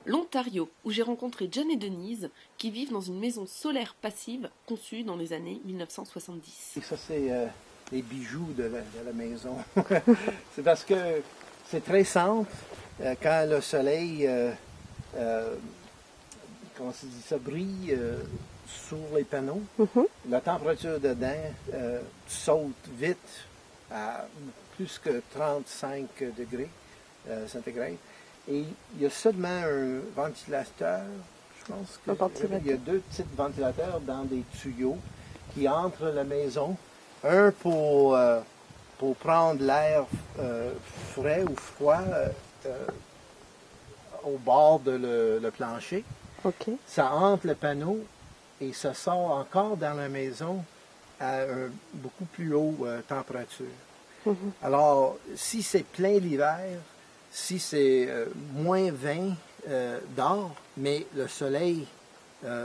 l'Ontario, où j'ai rencontré John et Denise, qui vivent dans une maison solaire passive conçue dans les années 1970. Et ça, c'est les bijoux de la maison. C'est parce que c'est très simple. Quand le soleil, comment se dit ça, brille sur les panneaux, la température dedans saute vite à plus que 35 degrés centigrades. Et il y a seulement un ventilateur, je pense qu'il y a deux petits ventilateurs dans des tuyaux qui entrent la maison. Un pour prendre l'air frais ou froid au bord de le plancher. OK. Ça entre le panneau et ça sort encore dans la maison à une beaucoup plus haute température. Alors, si c'est plein l'hiver, si c'est moins 20 dehors, mais le soleil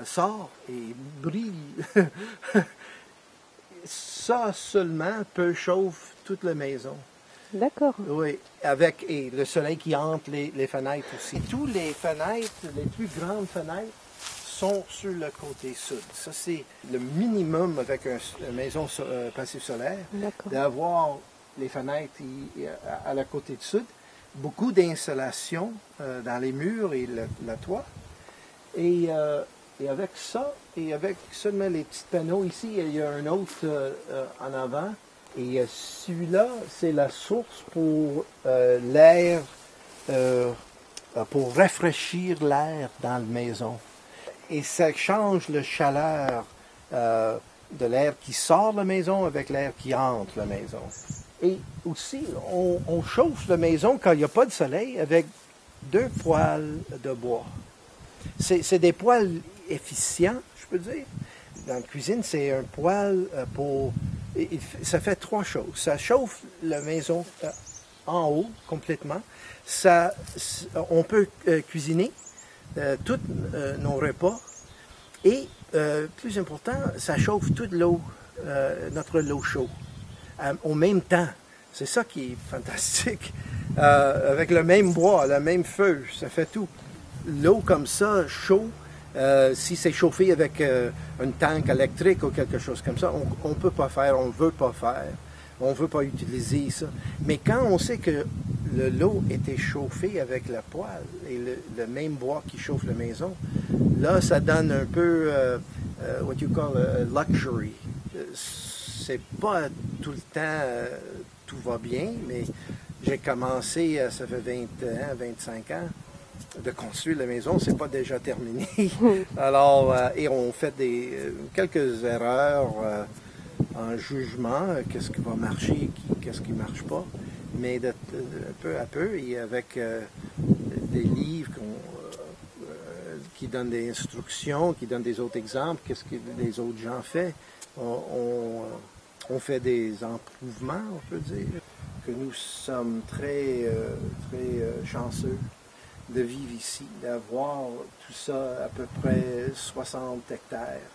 sort et brille, ça seulement peut chauffer toute la maison. D'accord. Oui, et le soleil qui entre les fenêtres aussi. Toutes les fenêtres, les plus grandes fenêtres, sont sur le côté sud. Ça, c'est le minimum avec une maison passive solaire, d'avoir les fenêtres à la côté sud. Beaucoup d'insolation dans les murs et le toit. Et avec ça, et avec seulement les petits panneaux ici, il y a un autre en avant. Et celui-là, c'est la source pour l'air, pour rafraîchir l'air dans la maison. Et ça change la chaleur de l'air qui sort de la maison avec l'air qui entre la maison. Et aussi, on chauffe la maison quand il n'y a pas de soleil avec 2 poêles de bois. C'est des poêles efficients, je peux dire. Dans la cuisine, c'est un poêle pour... Ça fait 3 choses. Ça chauffe la maison en haut complètement. On peut cuisiner tous nos repas. Et, plus important, ça chauffe toute l'eau, notre eau chaude, au même temps. C'est ça qui est fantastique. Avec le même bois, le même feu, ça fait tout. L'eau comme ça, chaud, si c'est chauffé avec une tank électrique ou quelque chose comme ça, on ne peut pas faire, on ne veut pas faire, on ne veut pas utiliser ça. Mais quand on sait que l'eau était chauffée avec la poêle et le même bois qui chauffe la maison, là, ça donne un peu, what you call luxury. C'est pas tout le temps, tout va bien, mais j'ai commencé, ça fait 20 ans, 25 ans, de construire la maison, c'est pas déjà terminé. Alors, et on fait quelques erreurs en jugement, qu'est-ce qui va marcher, qu'est-ce qui marche pas, mais de peu à peu, et avec des livres qui donnent des instructions, qui donnent des autres exemples, qu'est-ce que les autres gens font, on fait des improuvements, on peut dire, que nous sommes très chanceux de vivre ici, d'avoir tout ça à peu près 60 hectares.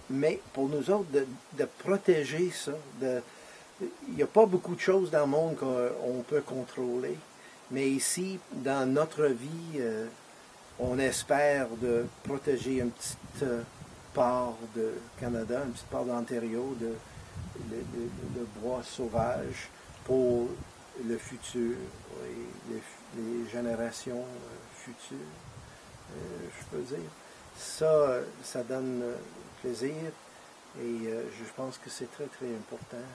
Mais pour nous autres, de protéger ça, il n'y a pas beaucoup de choses dans le monde qu'on peut contrôler, mais ici, dans notre vie, on espère de protéger une petite part de Canada, une petite part d'Ontario, de bois sauvage pour le futur et les générations futures, je peux dire. Ça donne plaisir et je pense que c'est très, très important.